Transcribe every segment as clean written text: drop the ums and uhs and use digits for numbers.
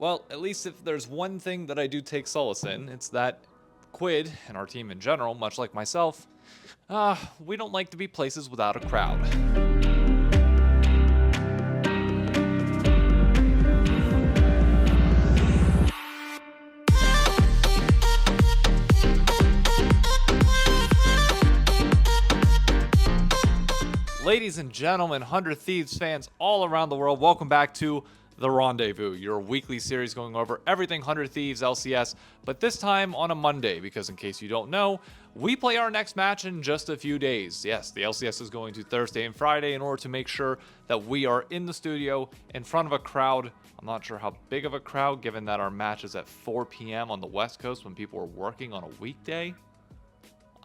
Well, at least if there's one thing that I do take solace in, it's that Quid, and our team in general, much like myself, we don't like to be places without a crowd. Ladies and gentlemen, 100 Thieves fans all around the world, welcome back to The Rendezvous, your weekly series going over everything 100 Thieves LCS, but this time on a Monday, because in case you don't know, we play our next match in just a few days. Yes, the LCS is going to Thursday and Friday in order to make sure that we are in the studio in front of a crowd. I'm not sure how big of a crowd, given that our match is at 4 p.m. on the West Coast when people are working on a weekday.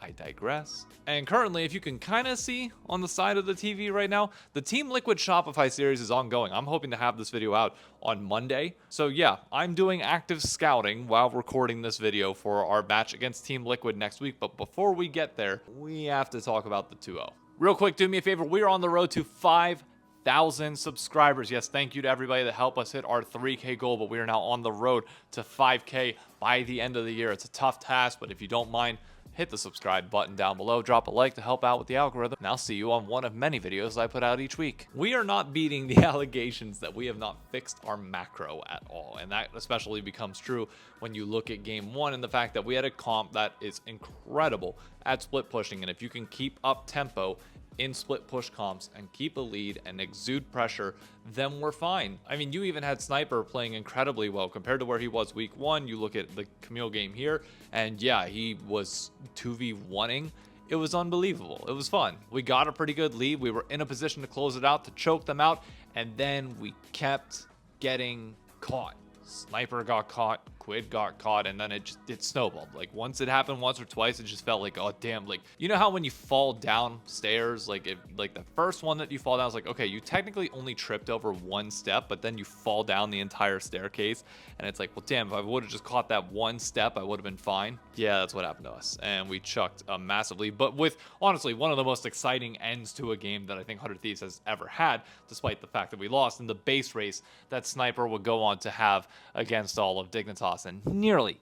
I digress. And currently, if you can kind of see on the side of the TV right now, the Team Liquid Shopify series is ongoing. I'm hoping to have this video out on Monday. So yeah, I'm doing active scouting while recording this video for our match against Team Liquid next week. But before we get there, we have to talk about the 2-0. Real quick, do me a favor. We are on the road to 5,000 subscribers. Yes, thank you to everybody that helped us hit our 3K goal, but we are now on the road to 5K by the end of the year. It's a tough task, but if you don't mind, hit the subscribe button down below, drop a like to help out with the algorithm, and I'll see you on one of many videos I put out each week. We are not beating the allegations that we have not fixed our macro at all, and that especially becomes true when you look at game one and the fact that we had a comp that is incredible at split pushing, and if you can keep up tempo in split push comps and keep a lead and exude pressure, then we're fine. I mean, you even had Sniper playing incredibly well compared to where he was week one. You look at the Camille game here, and yeah, he was 2v1ing. It was unbelievable. It was fun. We got a pretty good lead. We were in a position to close it out, to choke them out, and then we kept getting caught. Sniper got caught, Quid got caught, and then it snowballed. Like, once it happened once or twice, it just felt like, oh damn, like, you know how when you fall downstairs, like the first one that you fall down is like, okay, you technically only tripped over one step, but then you fall down the entire staircase, and it's like, well damn, if I would have just caught that one step, I would have been fine. Yeah, that's what happened to us, and we chucked massively, but with honestly one of the most exciting ends to a game that I think 100 Thieves has ever had, despite the fact that we lost in the base race that Sniper would go on to have against all of Dignitas, and nearly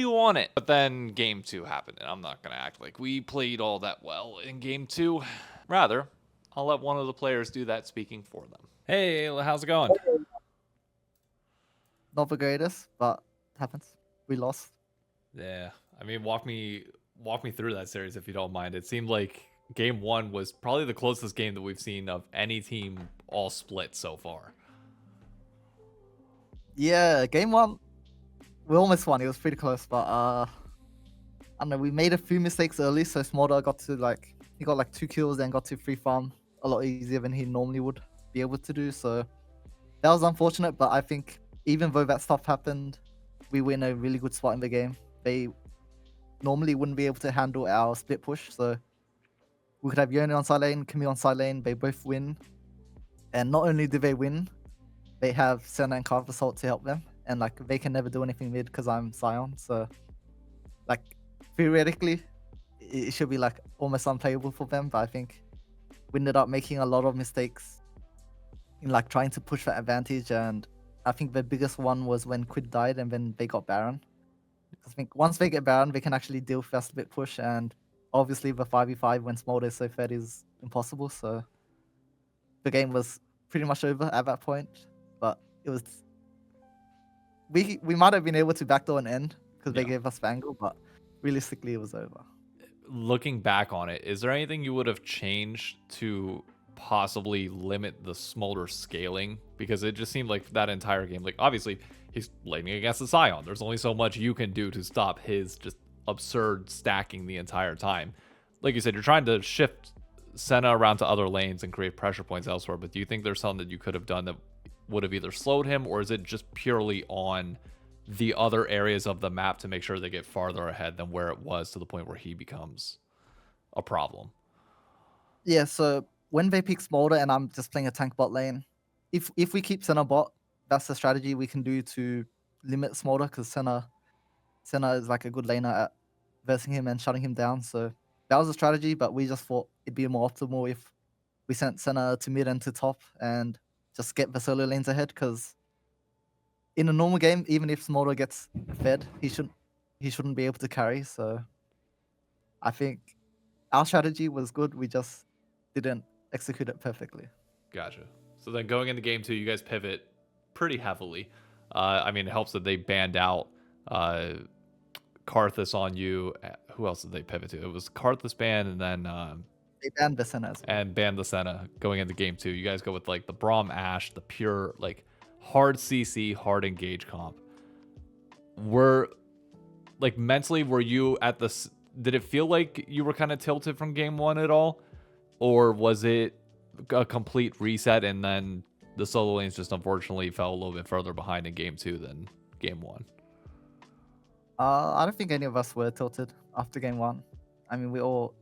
won it. But then game two happened, and I'm not gonna act like we played all that well in game two. Rather, I'll let one of the players do that speaking for them. Hey, how's it going? Not the greatest, but it happens. We lost. Yeah, I mean, walk me through that series if you don't mind. It seemed like game one was probably the closest game that we've seen of any team all split so far. Yeah, game one, we almost won. It was pretty close, but I don't know. We made a few mistakes early, so Smolder got to he got 2 kills, then got to free farm a lot easier than he normally would be able to do. So that was unfortunate, but I think even though that stuff happened, we were in a really good spot in the game. They normally wouldn't be able to handle our split push, so we could have Yoni on side lane, Camille on side lane. They both win, and not only do they win, they have Senna and Carve Assault to help them, and they can never do anything mid because I'm Scion. So theoretically, it should be almost unplayable for them. But I think we ended up making a lot of mistakes in trying to push that advantage. And I think the biggest one was when Quid died and then they got Baron. I think once they get Baron, they can actually deal with that split push. And obviously the 5v5 when Smolder is so fed is impossible. So the game was pretty much over at that point. But it was, we might have been able to backdoor an end because they gave us Vangle, but realistically it was over. Looking back on it, is there anything you would have changed to possibly limit the Smolder scaling? Because it just seemed like that entire game, like obviously he's laning against the Scion. There's only so much you can do to stop his just absurd stacking the entire time. Like you said, you're trying to shift Senna around to other lanes and create pressure points elsewhere, but do you think there's something that you could have done that would have either slowed him, or is it just purely on the other areas of the map to make sure they get farther ahead than where it was to the point where he becomes a problem? Yeah, so when they pick Smolder and I'm just playing a tank bot lane, if we keep Senna bot, that's the strategy we can do to limit Smolder, because Senna is a good laner at versing him and shutting him down. So that was a strategy, but we just thought it'd be more optimal if we sent Senna to mid and to top and just get the solo lanes ahead, because in a normal game, even if Smolder gets fed, he shouldn't be able to carry. So I think our strategy was good. We just didn't execute it perfectly. Gotcha. So then going into game 2, you guys pivot pretty heavily. I mean, it helps that they banned out Karthus on you. Who else did they pivot to? It was Karthus ban and then They banned Vicena as well. and ban the Senna going into game 2. You guys go with like the Braum Ash, the pure like hard CC, hard engage comp. Were like mentally, were you at the? Did it feel like you were kind of tilted from game 1 at all, or was it a complete reset and then the solo lanes just unfortunately fell a little bit further behind in game 2 than game 1? I don't think any of us were tilted after game 1. I mean, we're all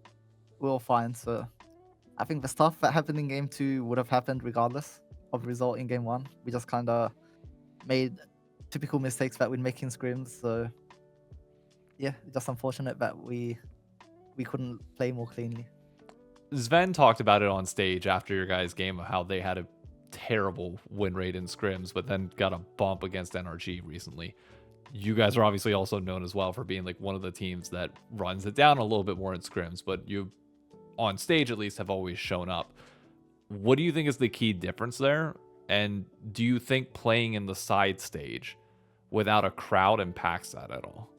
fine. So I think the stuff that happened in game 2 would have happened regardless of the result in game 1. We just kind of made typical mistakes that we'd make in scrims. So yeah, just unfortunate that we couldn't play more cleanly. Sven talked about it on stage after your guys' game of how they had a terrible win rate in scrims, but then got a bump against NRG recently. You guys are obviously also known as well for being like one of the teams that runs it down a little bit more in scrims, but you, on stage at least, have always shown up. What do you think is the key difference there? And do you think playing in the side stage without a crowd impacts that at all?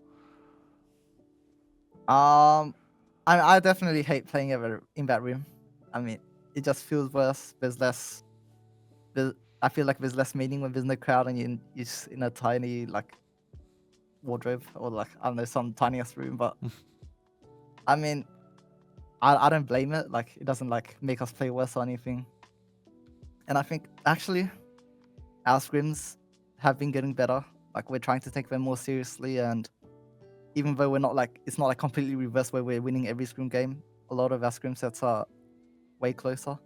I definitely hate playing ever in that room. I mean, it just feels worse. I feel like there's less meaning when there's no crowd and you're just in a tiny like wardrobe or like I don't know, some tiniest room. But I mean, I don't blame it. Like it doesn't like make us play worse or anything. And I think actually our scrims have been getting better. Like we're trying to take them more seriously, and even though it's not like completely reversed where we're winning every scrim game, a lot of our scrim sets are way closer.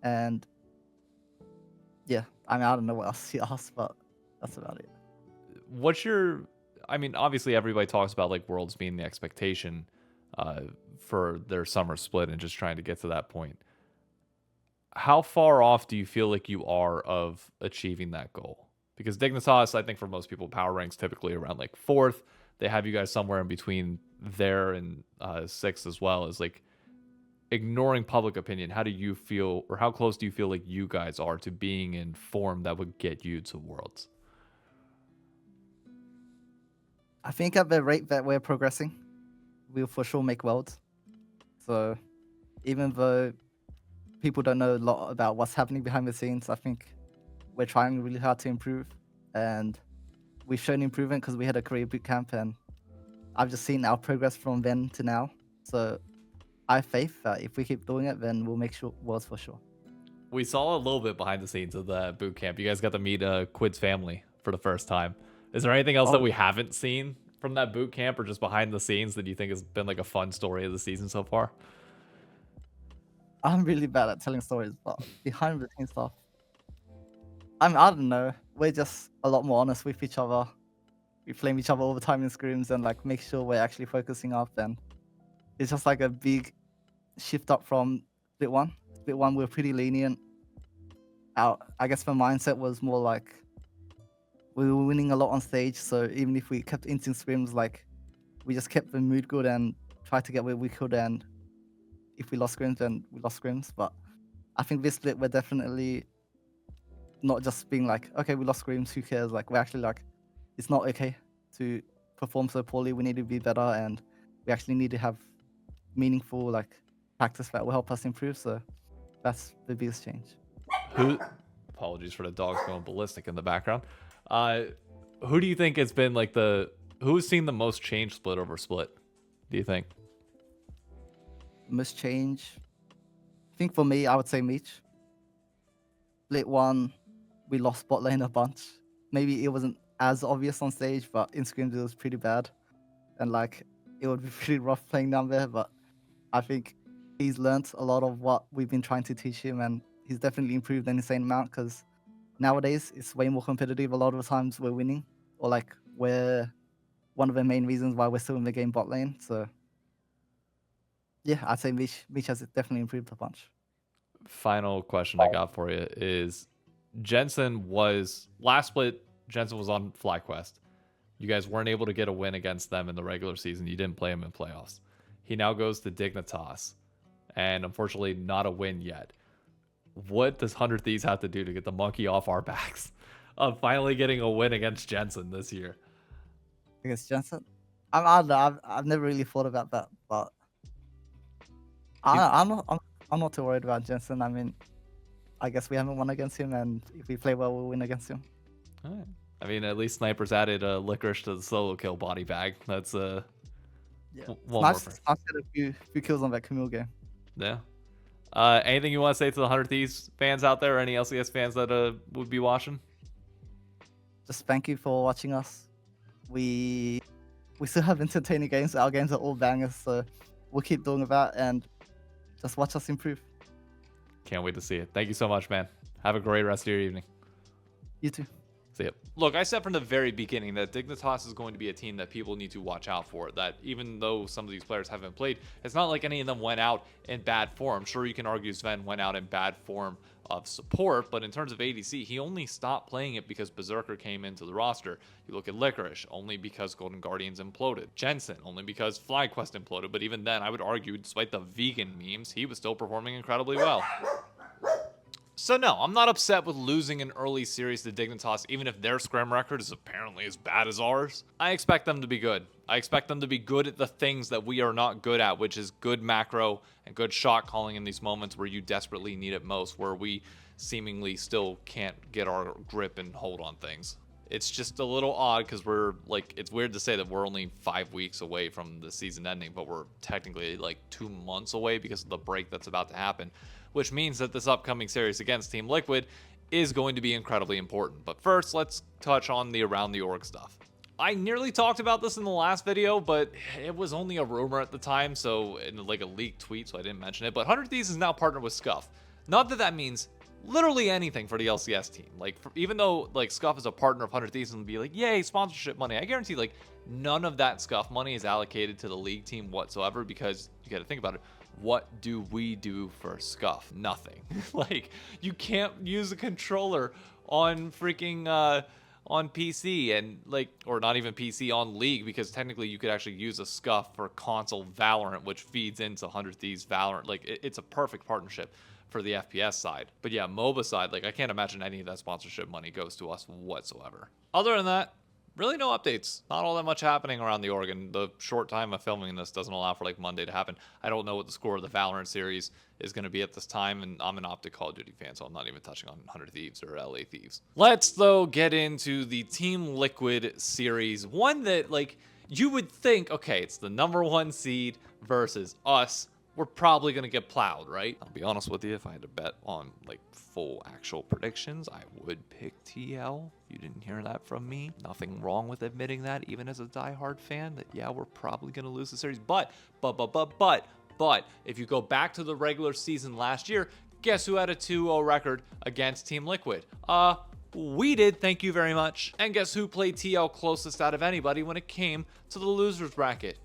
And yeah, I mean, I don't know what else you asked, but that's about it. What's your, I mean, obviously everybody talks about like Worlds being the expectation for their summer split and just trying to get to that point. How far off do you feel like you are of achieving that goal? Because Dignitas, I think for most people, power ranks typically around like 4th. They have you guys somewhere in between there and 6th as well. Is like ignoring public opinion. How do you feel, or how close do you feel like you guys are to being in form that would get you to Worlds? I think at the rate that we're progressing, we'll for sure make Worlds. So even though people don't know a lot about what's happening behind the scenes, I think we're trying really hard to improve, and we've shown improvement because we had a career boot camp, and I've just seen our progress from then to now. So I have faith that if we keep doing it, then we'll make sure Worlds for sure. We saw a little bit behind the scenes of the boot camp. You guys got to meet Quid's family for the first time. Is there anything else that we haven't seen from that boot camp or just behind the scenes that you think has been like a fun story of the season so far? I'm really bad at telling stories, but behind the scenes stuff, I don't know. We're just a lot more honest with each other. We flame each other all the time in scrims and like make sure we're actually focusing up. And it's just like a big shift up from split one. Split one, we're pretty lenient. I guess the mindset was more like we were winning a lot on stage, so even if we kept instant scrims, like we just kept the mood good and tried to get where we could. And if we lost scrims, then we lost scrims. But I think this split, we're definitely not just being like, okay, we lost scrims, who cares? Like we're actually like, it's not okay to perform so poorly. We need to be better, and we actually need to have meaningful like practice that will help us improve. So that's the biggest change. Apologies for the dogs going ballistic in the background. Who do you think has been like who's seen the most change split over split, do you think? Most change? I think for me, I would say Meech. Split one, we lost bot lane a bunch. Maybe it wasn't as obvious on stage, but in scrims it was pretty bad. And like, it would be pretty rough playing down there, but I think he's learnt a lot of what we've been trying to teach him, and he's definitely improved an insane amount because nowadays it's way more competitive. A lot of the times we're winning, or like we're one of the main reasons why we're still in the game bot lane. So yeah, I'd say Meech has definitely improved a bunch. Final question I got for you is Jensen was last split Jensen was on FlyQuest. You guys weren't able to get a win against them in the regular season. You didn't play him in playoffs. He now goes to Dignitas, and unfortunately not a win yet. What does 100 Thieves have to do to get the monkey off our backs of finally getting a win against Jensen this year? Against Jensen? I don't know. I've never really thought about that, but I'm not too worried about Jensen. I mean, I guess we haven't won against him, and if we play well, we'll win against him. All right. I mean, at least Sniper's added a licorice to the solo kill body bag. That's Yeah. one It's more. nice to get a few kills on that Camille game. Yeah. Anything you want to say to the 100 Thieves fans out there, or any LCS fans that would be watching? Just thank you for watching us. We still have entertaining games. Our games are all bangers, so we'll keep doing that and just watch us improve. Can't wait to see it. Thank you so much, man. Have a great rest of your evening. You too. See ya. Look, I said from the very beginning that Dignitas is going to be a team that people need to watch out for. That even though some of these players haven't played, it's not like any of them went out in bad form. Sure, you can argue Sven went out in bad form of support, but in terms of ADC, he only stopped playing it because Berserker came into the roster. You look at Licorice, only because Golden Guardians imploded. Jensen, only because FlyQuest imploded, but even then, I would argue, despite the vegan memes, he was still performing incredibly well. So no, I'm not upset with losing an early series to Dignitas, even if their scrim record is apparently as bad as ours. I expect them to be good. I expect them to be good at the things that we are not good at, which is good macro and good shot calling in these moments where you desperately need it most, where we seemingly still can't get our grip and hold on things. It's just a little odd because we're like, it's weird to say that we're only 5 weeks away from the season ending, but we're technically like 2 months away because of the break that's about to happen, which means that this upcoming series against Team Liquid is going to be incredibly important. But first, let's touch on the around the org stuff. I nearly talked about this in the last video, but it was only a rumor at the time, so in like a leaked tweet, so I didn't mention it. But 100 Thieves is now partnered with Scuf. Not that that means literally anything for the LCS team. Like, even though like Scuf is a partner of 100 Thieves and be like, yay, sponsorship money, I guarantee like none of that Scuf money is allocated to the league team whatsoever, because you got to think about it. What do we do for Scuf? Nothing. Like, you can't use a controller on freaking on PC, and like, or not even PC, on League, because technically you could actually use a Scuf for console Valorant, which feeds into 100 Thieves Valorant. Like, it's a perfect partnership for the FPS side. But yeah, MOBA side, like, I can't imagine any of that sponsorship money goes to us whatsoever. Other than that, really no updates. Not all that much happening around the org, and the short time of filming this doesn't allow for like Monday to happen. I don't know what the score of the Valorant series is going to be at this time, and I'm an Optic Call of Duty fan, so I'm not even touching on 100 Thieves or LA Thieves. Let's, though, get into the Team Liquid series. One that, like, you would think, okay, it's the #1 seed versus us. We're probably going to get plowed, right? I'll be honest with you, if I had to bet on like full actual predictions, I would pick TL. You didn't hear that from me. Nothing wrong with admitting that, even as a diehard fan, that yeah, we're probably going to lose the series. But, if you go back to the regular season last year, guess who had a 2-0 record against Team Liquid? We did, thank you very much. And guess who played TL closest out of anybody when it came to the losers bracket?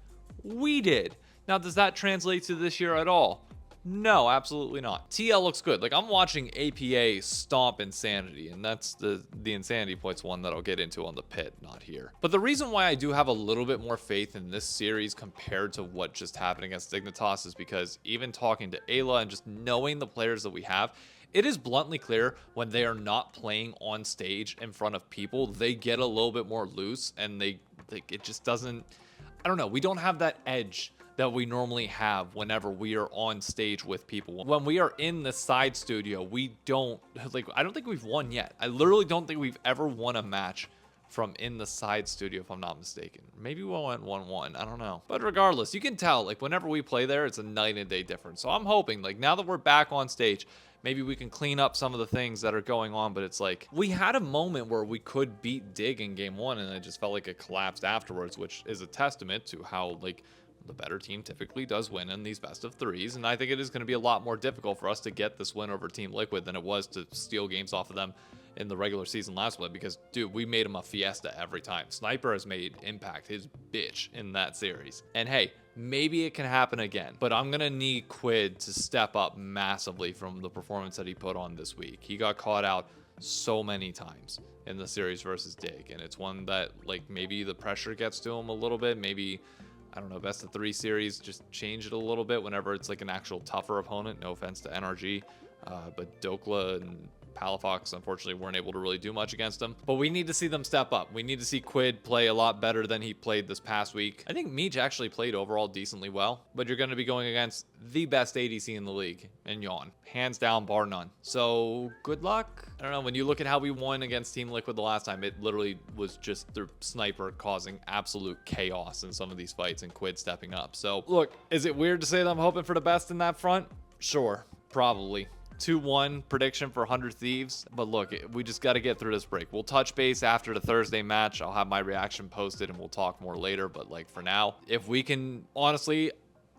We did. Now, does that translate to this year at all? No, absolutely not. TL looks good. Like, I'm watching APA stomp Insanity, and that's the Insanity points one that I'll get into on the pit, not here. But the reason why I do have a little bit more faith in this series compared to what just happened against Dignitas is because even talking to Eyla and just knowing the players that we have, it is bluntly clear when they are not playing on stage in front of people, they get a little bit more loose, and it just doesn't, I don't know, we don't have that edge that we normally have whenever we are on stage with people. When we are in the side studio, we don't, like, I don't think we've won yet. I literally don't think we've ever won a match from in the side studio, if I'm not mistaken. Maybe we went 1-1, I don't know. But regardless, you can tell, like, whenever we play there, it's a night and day difference. So I'm hoping, like, now that we're back on stage, maybe we can clean up some of the things that are going on, but it's like, we had a moment where we could beat Dig in game 1, and it just felt like it collapsed afterwards, which is a testament to how, like, the better team typically does win in these best of threes, and I think it is going to be a lot more difficult for us to get this win over Team Liquid than it was to steal games off of them in the regular season last week, because, dude, we made him a fiesta every time. Sniper has made Impact his bitch in that series. And hey, maybe it can happen again, but I'm going to need Quid to step up massively from the performance that he put on this week. He got caught out so many times in the series versus Dig, and it's one that like maybe the pressure gets to him a little bit. Maybe, I don't know, best of 3 series, just change it a little bit whenever it's like an actual tougher opponent. No offense to NRG, but Dokla and Palafox unfortunately weren't able to really do much against him. But we need to see them step up. We need to see Quid play a lot better than he played this past week. I think Meej actually played overall decently well, but you're going to be going against the best ADC in the league, and Yawn, hands down, bar none. So good luck. I don't know, when you look at how we won against Team Liquid the last time, it literally was just the sniper causing absolute chaos in some of these fights and Quid stepping up. So look, is it weird to say that I'm hoping for the best in that front? Sure, probably. 2-1 prediction for 100 Thieves. But look, we just got to get through this break. We'll touch base after the Thursday match. I'll have my reaction posted and we'll talk more later. But like for now, if we can, honestly,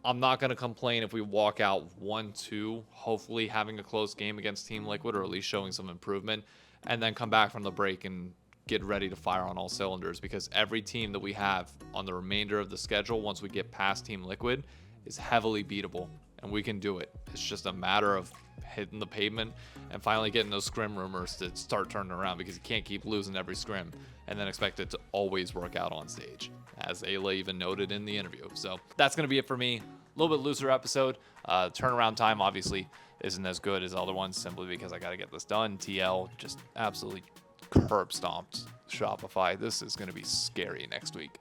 I'm not going to complain if we walk out 1-2, hopefully having a close game against Team Liquid, or at least showing some improvement, and then come back from the break and get ready to fire on all cylinders, because every team that we have on the remainder of the schedule, once we get past Team Liquid, is heavily beatable, and we can do it. It's just a matter of hitting the pavement and finally getting those scrim rumors to start turning around, because you can't keep losing every scrim and then expect it to always work out on stage, as Eyla even noted in the interview. So that's going to be it for me. A little bit looser episode. Turnaround time obviously isn't as good as other ones, simply because I got to get this done. TL just absolutely curb stomped Shopify. This is going to be scary next week.